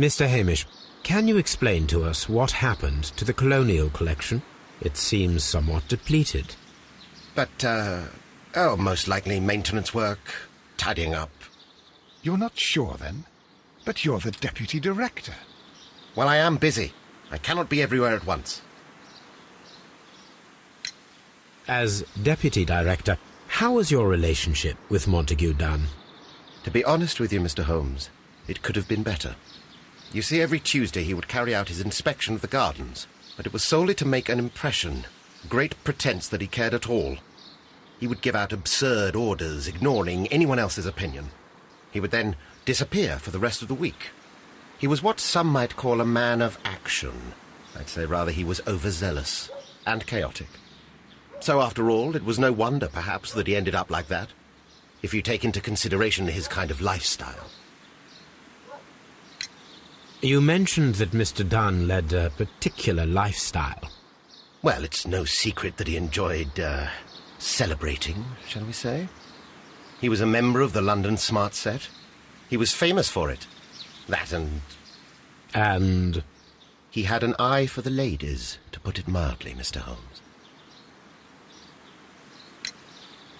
Mr. Hamish, can you explain to us what happened to the colonial collection? It seems somewhat depleted. But, most likely maintenance work, tidying up. You're not sure, then? But you're the deputy director. Well, I am busy. I cannot be everywhere at once. As deputy director, how was your relationship with Montague Dunn? To be honest with you, Mr. Holmes, it could have been better. You see, every Tuesday he would carry out his inspection of the gardens, but it was solely to make an impression, great pretense that he cared at all. He would give out absurd orders, ignoring anyone else's opinion. He would then disappear for the rest of the week. He was what some might call a man of action. I'd say rather he was overzealous and chaotic. So after all, it was no wonder, perhaps, that he ended up like that, if you take into consideration his kind of lifestyle. You mentioned that Mr. Dunn led a particular lifestyle. Well, it's no secret that he enjoyed, celebrating, shall we say. He was a member of the London Smart Set. He was famous for it. That And? He had an eye for the ladies, to put it mildly, Mr. Holmes.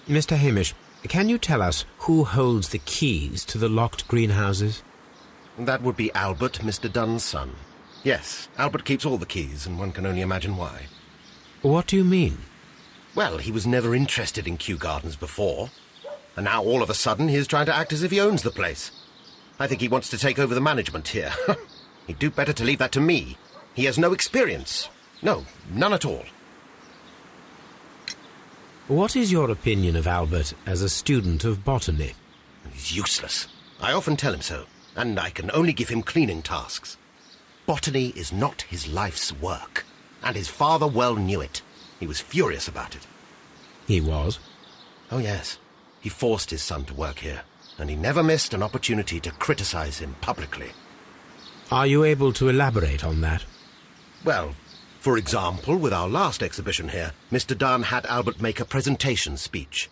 Mr. Hamish, can you tell us who holds the keys to the locked greenhouses? That would be Albert, Mr. Dunn's son. Yes, Albert keeps all the keys, and one can only imagine why. What do you mean? Well, he was never interested in Kew Gardens before, and now all of a sudden he is trying to act as if he owns the place. I think he wants to take over the management here. He'd do better to leave that to me. He has no experience. No, none at all. What is your opinion of Albert as a student of botany? He's useless. I often tell him so, and I can only give him cleaning tasks. Botany is not his life's work, and his father well knew it. He was furious about it. He was? Oh, yes. He forced his son to work here, and he never missed an opportunity to criticize him publicly. Are you able to elaborate on that? Well, for example, with our last exhibition here, Mr. Dunn had Albert make a presentation speech.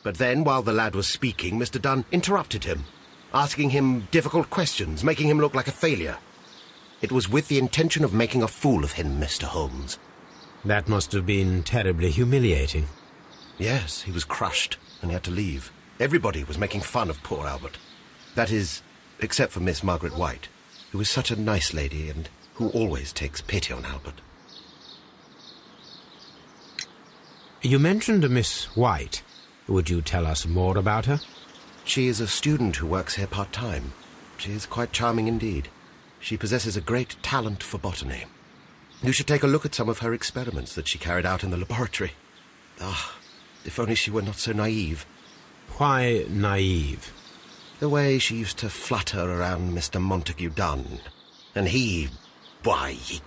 But then, while the lad was speaking, Mr. Dunn interrupted him, asking him difficult questions, making him look like a failure. It was with the intention of making a fool of him, Mr. Holmes. That must have been terribly humiliating. Yes, he was crushed, and he had to leave. Everybody was making fun of poor Albert. That is, except for Miss Margaret White, who is such a nice lady and who always takes pity on Albert. You mentioned a Miss White. Would you tell us more about her? She is a student who works here part-time. She is quite charming indeed. She possesses a great talent for botany. You should take a look at some of her experiments that she carried out in the laboratory. Ah, if only she were not so naive. Why naive? The way she used to flutter around Mr. Montague Dunn. And he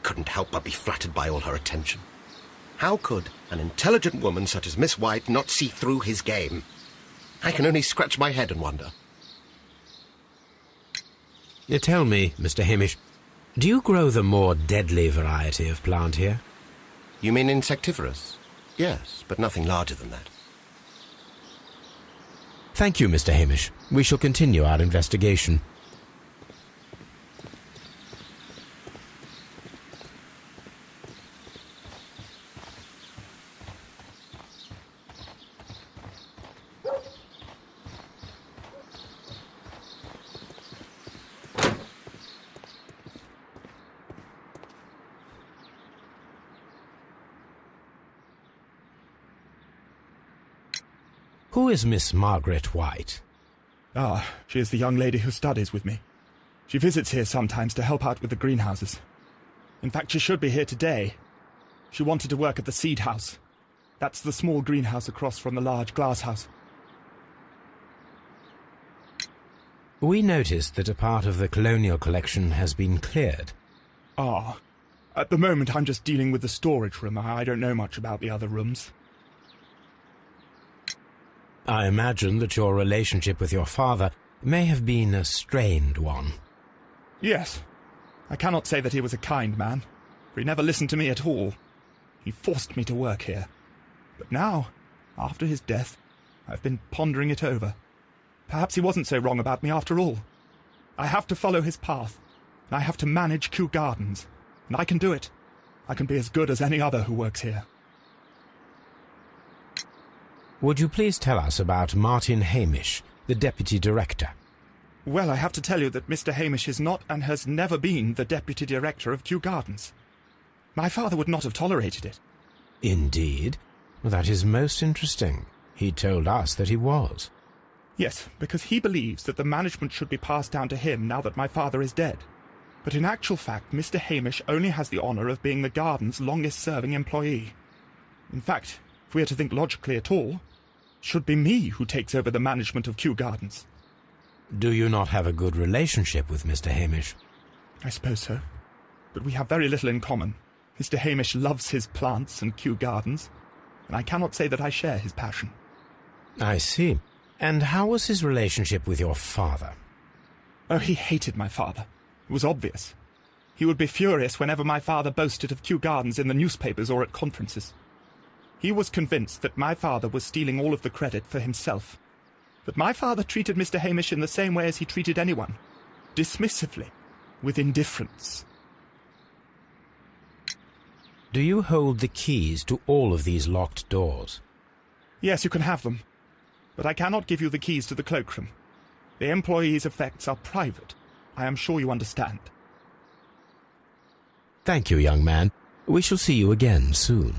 couldn't help but be flattered by all her attention. How could an intelligent woman such as Miss White not see through his game? I can only scratch my head and wonder. Tell me, Mr. Hamish, do you grow the more deadly variety of plant here? You mean insectivorous? Yes, but nothing larger than that. Thank you, Mr. Hamish. We shall continue our investigation. Who is Miss Margaret White? Ah, she is the young lady who studies with me. She visits here sometimes to help out with the greenhouses. In fact, she should be here today. She wanted to work at the seed house. That's the small greenhouse across from the large glass house. We noticed that a part of the colonial collection has been cleared. Ah, at the moment I'm just dealing with the storage room. I don't know much about the other rooms. I imagine that your relationship with your father may have been a strained one. Yes. I cannot say that he was a kind man, for he never listened to me at all. He forced me to work here. But now, after his death, I've been pondering it over. Perhaps he wasn't so wrong about me after all. I have to follow his path, I have to manage Kew Gardens. And I can do it. I can be as good as any other who works here. Would you please tell us about Martin Hamish, the Deputy Director? Well, I have to tell you that Mr. Hamish is not and has never been the Deputy Director of Kew Gardens. My father would not have tolerated it. Indeed? Well, that is most interesting. He told us that he was. Yes, because he believes that the management should be passed down to him now that my father is dead. But in actual fact, Mr. Hamish only has the honour of being the garden's longest-serving employee. In fact, if we are to think logically at all, it should be me who takes over the management of Kew Gardens. Do you not have a good relationship with Mr. Hamish? I suppose so. But we have very little in common. Mr. Hamish loves his plants and Kew Gardens, and I cannot say that I share his passion. I see. And how was his relationship with your father? Oh, he hated my father. It was obvious. He would be furious whenever my father boasted of Kew Gardens in the newspapers or at conferences. He was convinced that my father was stealing all of the credit for himself. But my father treated Mr. Hamish in the same way as he treated anyone, dismissively, with indifference. Do you hold the keys to all of these locked doors? Yes, you can have them. But I cannot give you the keys to the cloakroom. The employees' effects are private. I am sure you understand. Thank you, young man. We shall see you again soon.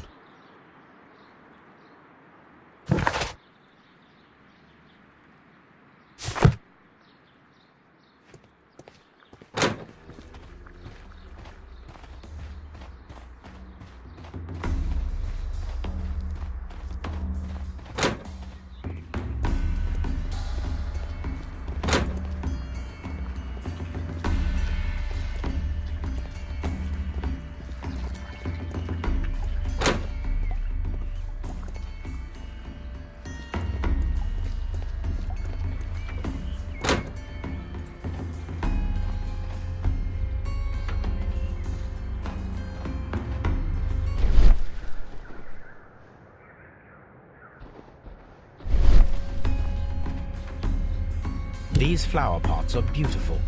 These flower pots are beautiful.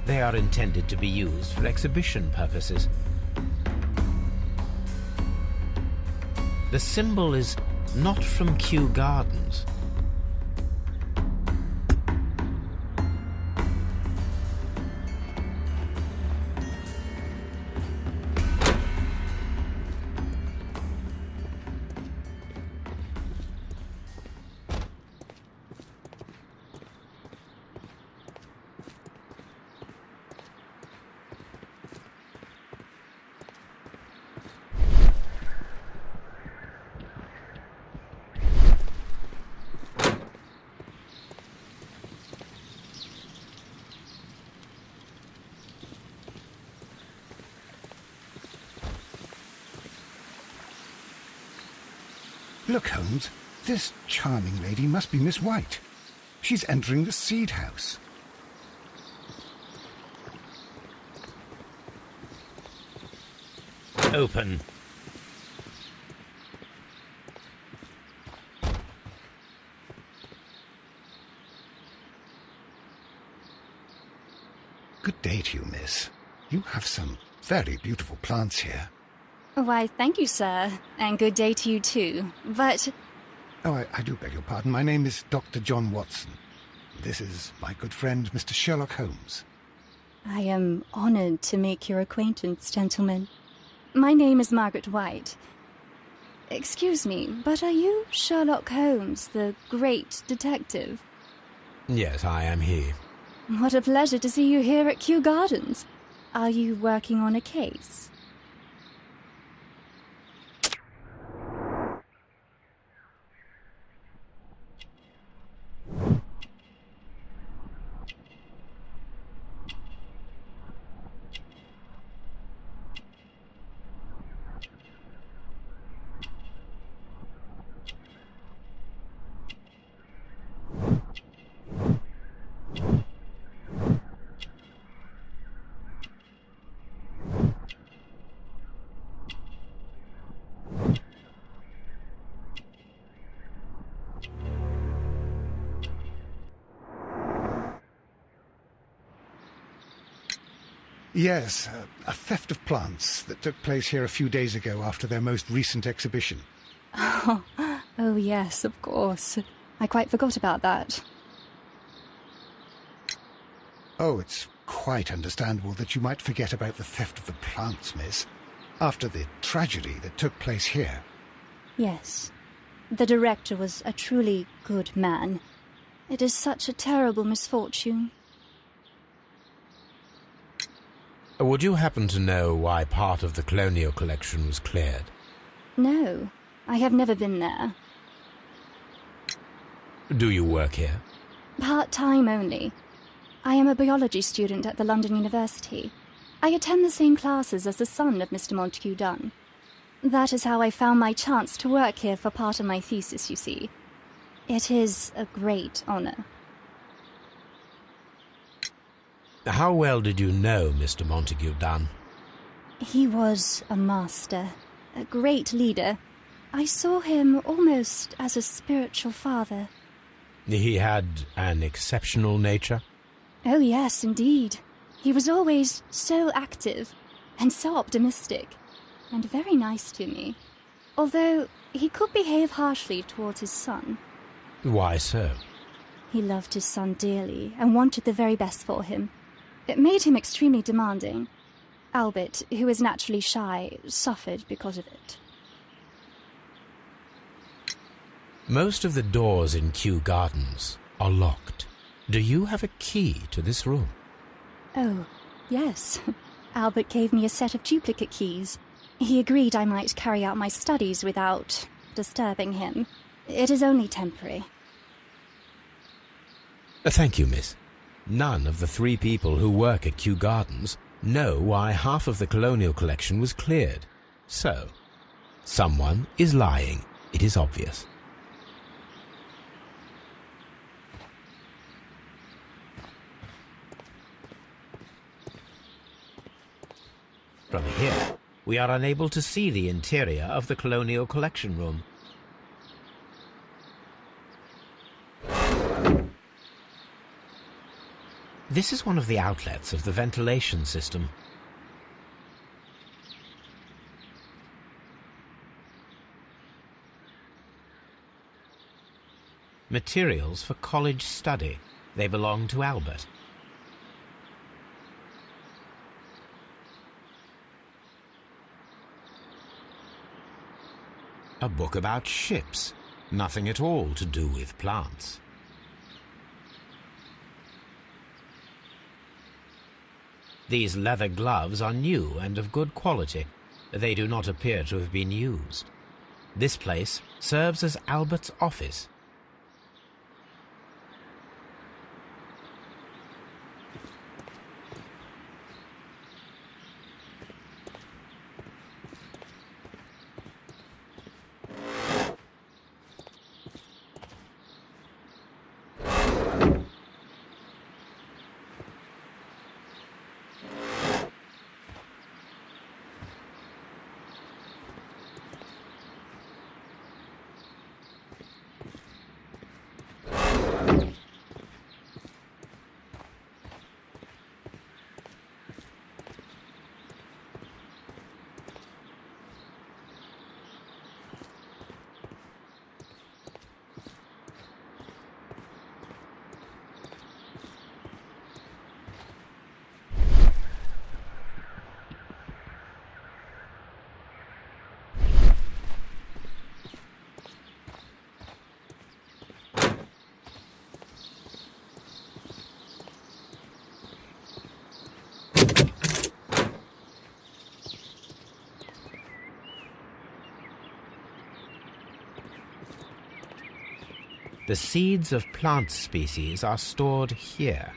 They are intended to be used for exhibition purposes. The symbol is not from Kew Gardens. Look, Holmes, this charming lady must be Miss White. She's entering the seed house. Open. Good day to you, miss. You have some very beautiful plants here. Why, thank you, sir, and good day to you too. But... Oh, I do beg your pardon. My name is Dr. John Watson. This is my good friend, Mr. Sherlock Holmes. I am honored to make your acquaintance, gentlemen. My name is Margaret White. Excuse me, but are you Sherlock Holmes, the great detective? Yes, I am he. What a pleasure to see you here at Kew Gardens. Are you working on a case? Yes, a theft of plants that took place here a few days ago after their most recent exhibition. Oh yes, of course. I quite forgot about that. Oh, it's quite understandable that you might forget about the theft of the plants, miss, after the tragedy that took place here. Yes. The director was a truly good man. It is such a terrible misfortune. Would you happen to know why part of the colonial collection was cleared? No, I have never been there. Do you work here? Part-time only. I am a biology student at the London University. I attend the same classes as the son of Mr. Montague Dunn. That is how I found my chance to work here for part of my thesis, you see. It is a great honour. How well did you know Mr. Montague Dunn? He was a master, a great leader. I saw him almost as a spiritual father. He had an exceptional nature? Oh yes, indeed. He was always so active and so optimistic, and very nice to me. Although he could behave harshly towards his son. Why so? He loved his son dearly and wanted the very best for him. It made him extremely demanding. Albert, who is naturally shy, suffered because of it. Most of the doors in Kew Gardens are locked. Do you have a key to this room? Oh, yes. Albert gave me a set of duplicate keys. He agreed I might carry out my studies without disturbing him. It is only temporary. Thank you, miss. None of the 3 people who work at Kew Gardens know why half of the colonial collection was cleared. So, someone is lying. It is obvious. From here, we are unable to see the interior of the colonial collection room. This is one of the outlets of the ventilation system. Materials for college study. They belong to Albert. A book about ships. Nothing at all to do with plants. These leather gloves are new and of good quality. They do not appear to have been used. This place serves as Albert's office. The seeds of plant species are stored here.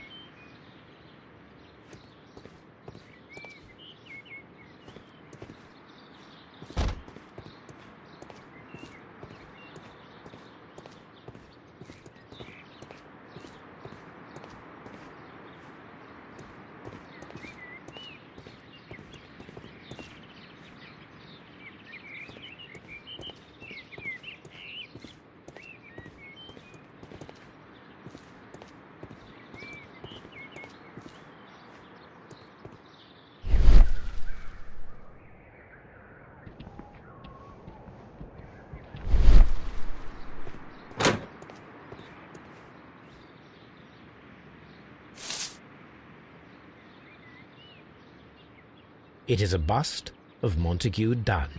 It is a bust of Montague Dunn.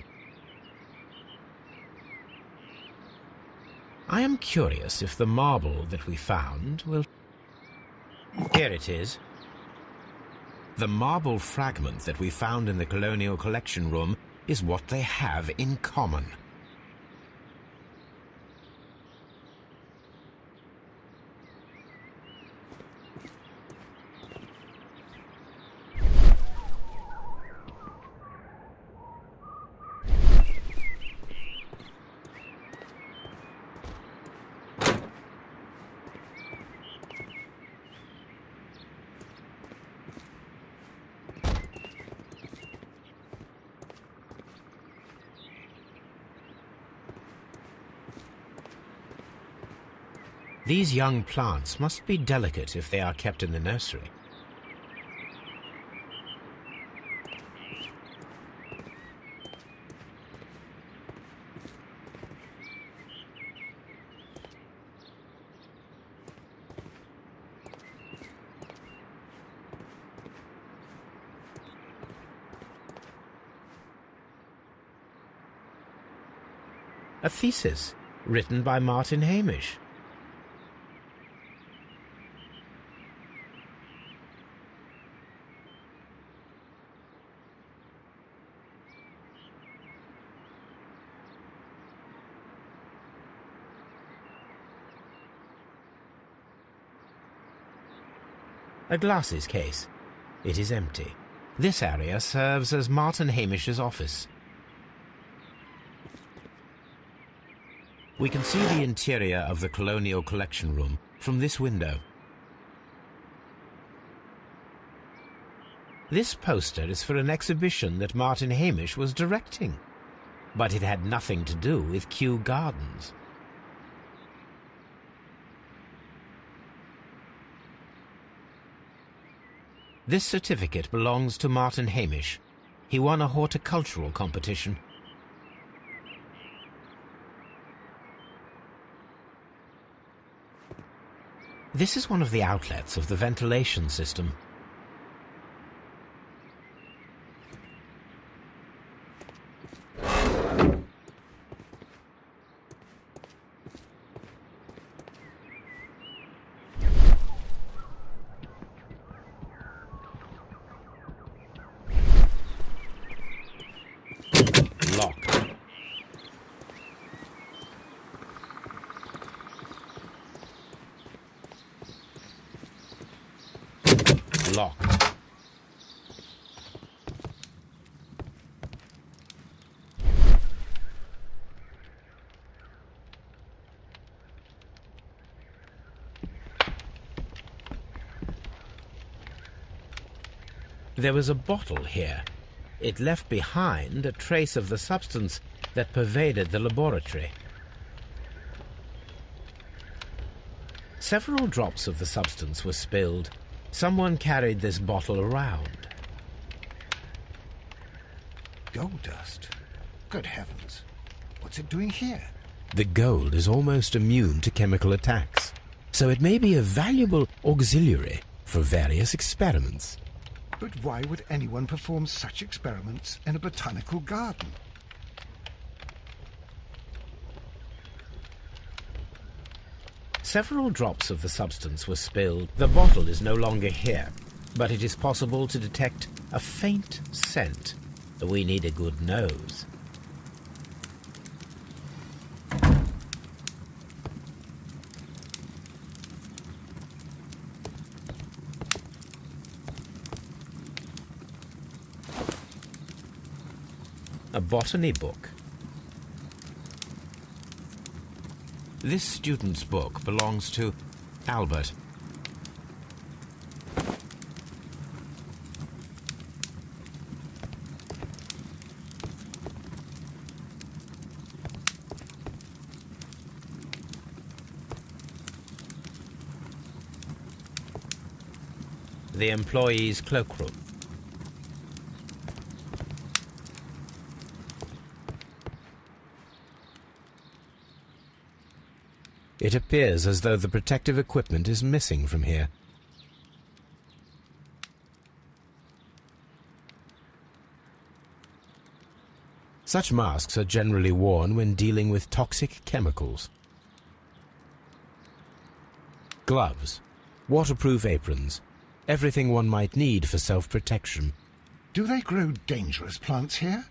I am curious if the marble that we found will... Here it is. The marble fragment that we found in the Colonial Collection Room is what they have in common. These young plants must be delicate if they are kept in the nursery. A thesis written by Martin Hamish. A glasses case. It is empty. This area serves as Martin Hamish's office. We can see the interior of the Colonial Collection Room from this window. This poster is for an exhibition that Martin Hamish was directing, but it had nothing to do with Kew Gardens. This certificate belongs to Martin Hamish. He won a horticultural competition. This is one of the outlets of the ventilation system. Locked. Locked. There was a bottle here. It left behind a trace of the substance that pervaded the laboratory. Several drops of the substance were spilled. Someone carried this bottle around. Gold dust? Good heavens. What's it doing here? The gold is almost immune to chemical attacks, so it may be a valuable auxiliary for various experiments. But why would anyone perform such experiments in a botanical garden? Several drops of the substance were spilled. The bottle is no longer here, but it is possible to detect a faint scent. We need a good nose. A botany book. This student's book belongs to Albert. The employee's cloakroom. It appears as though the protective equipment is missing from here. Such masks are generally worn when dealing with toxic chemicals. Gloves, waterproof aprons, everything one might need for self-protection. Do they grow dangerous plants here?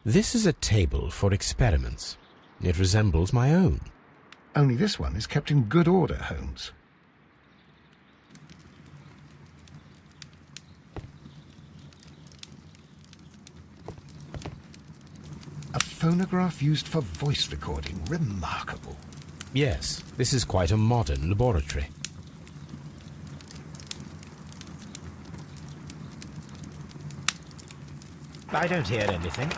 This is a table for experiments. It resembles my own. Only this one is kept in good order, Holmes. A phonograph used for voice recording. Remarkable. Yes, this is quite a modern laboratory. I don't hear anything.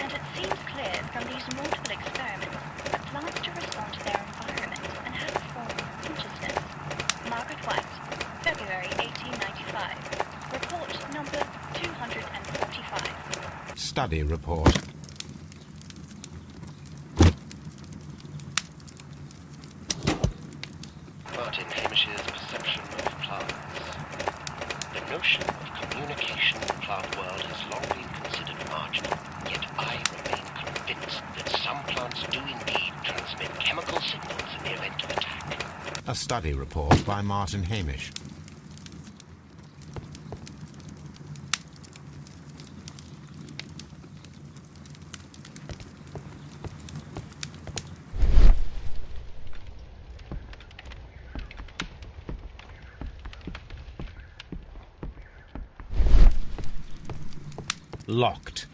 And it seems clear from these multiple experiments that plants do respond to their environment and have a form of consciousness. Margaret White, February 1895. Report number 245. Study report. Martin Hamish's perception of plants. The notion of communication in the plant world has long been considered marginal, yet I remain convinced that some plants do indeed transmit chemical signals in the event of attack. A study report by Martin Hamish. Locked.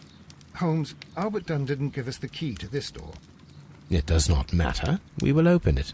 Holmes, Albert Dunn didn't give us the key to this door. It does not matter. We will open it.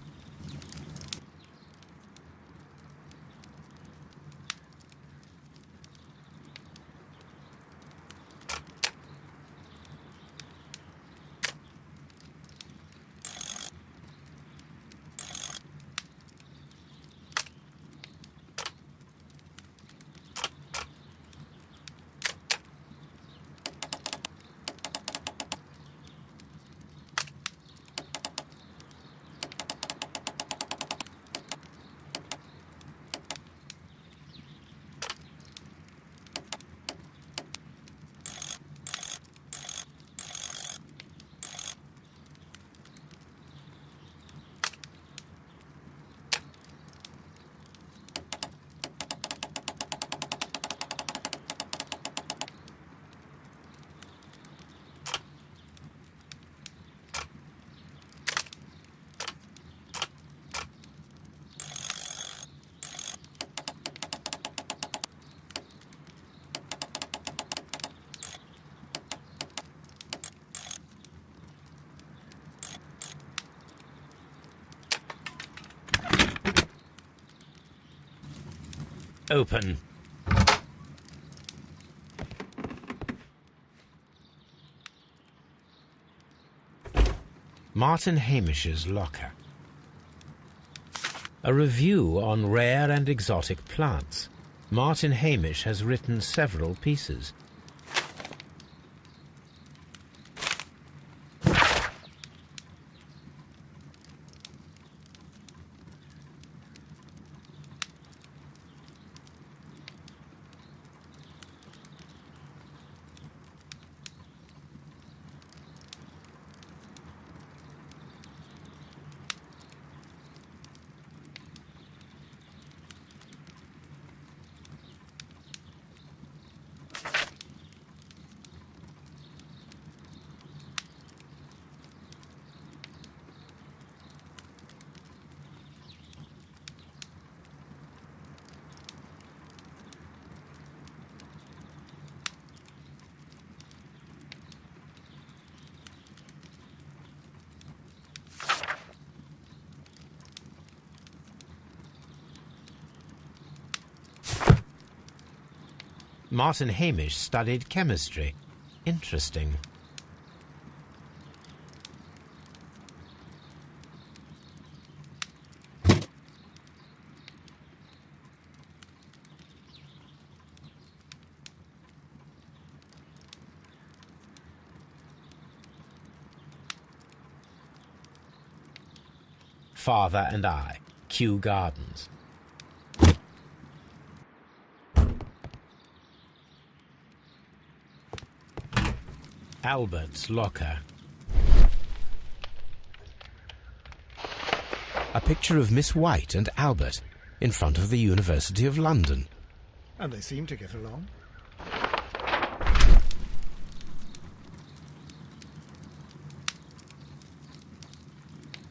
Open. Martin Hamish's locker. A review on rare and exotic plants. Martin Hamish has written several pieces. Martin Hamish studied chemistry. Interesting. Father and I, Kew Gardens. Albert's locker. A picture of Miss White and Albert in front of the University of London. And they seem to get along.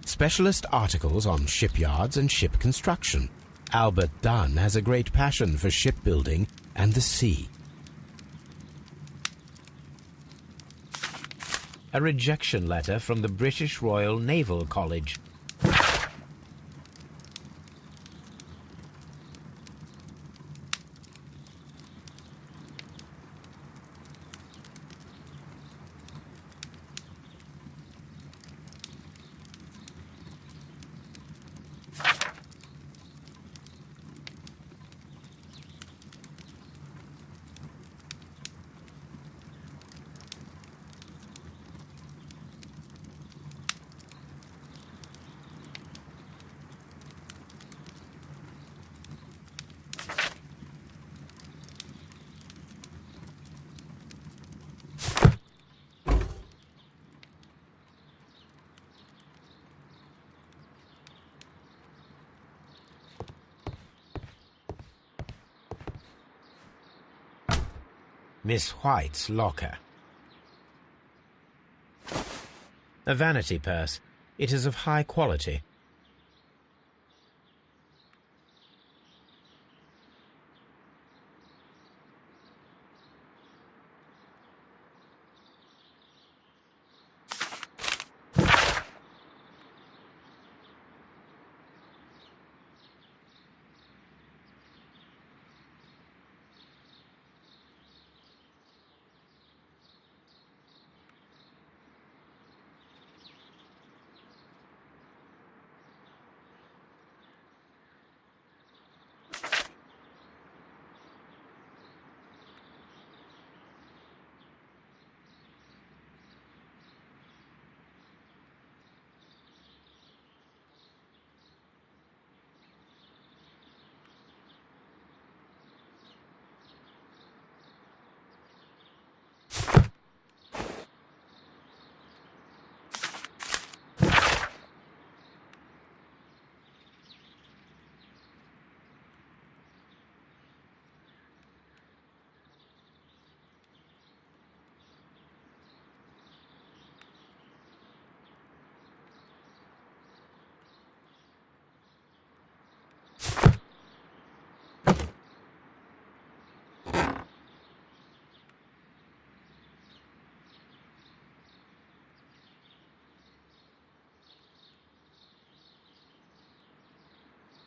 Specialist articles on shipyards and ship construction. Albert Dunn has a great passion for shipbuilding and the sea. A rejection letter from the British Royal Naval College. Miss White's locker. A vanity purse. It is of high quality.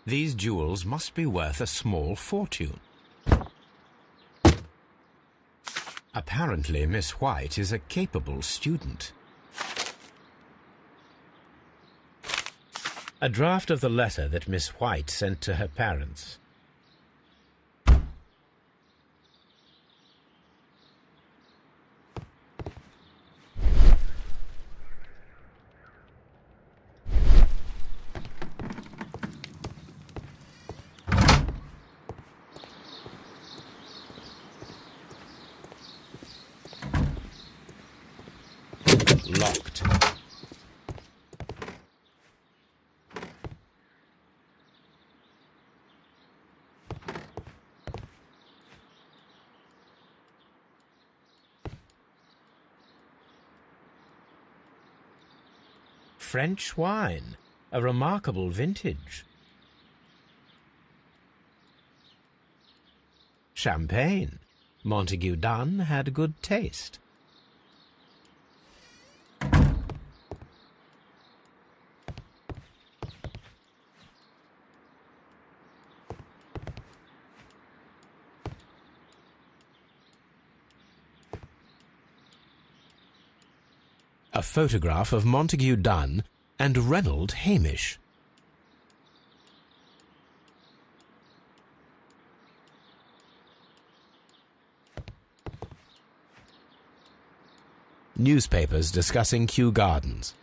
These jewels must be worth a small fortune. Apparently, Miss White is a capable student. A draft of the letter that Miss White sent to her parents. Locked. French wine, a remarkable vintage. Champagne. Montague Dunn had good taste. A photograph of Montague Dunn and Reynold Hamish. Newspapers discussing Kew Gardens.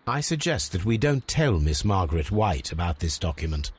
I suggest that we don't tell Miss Margaret White about this document.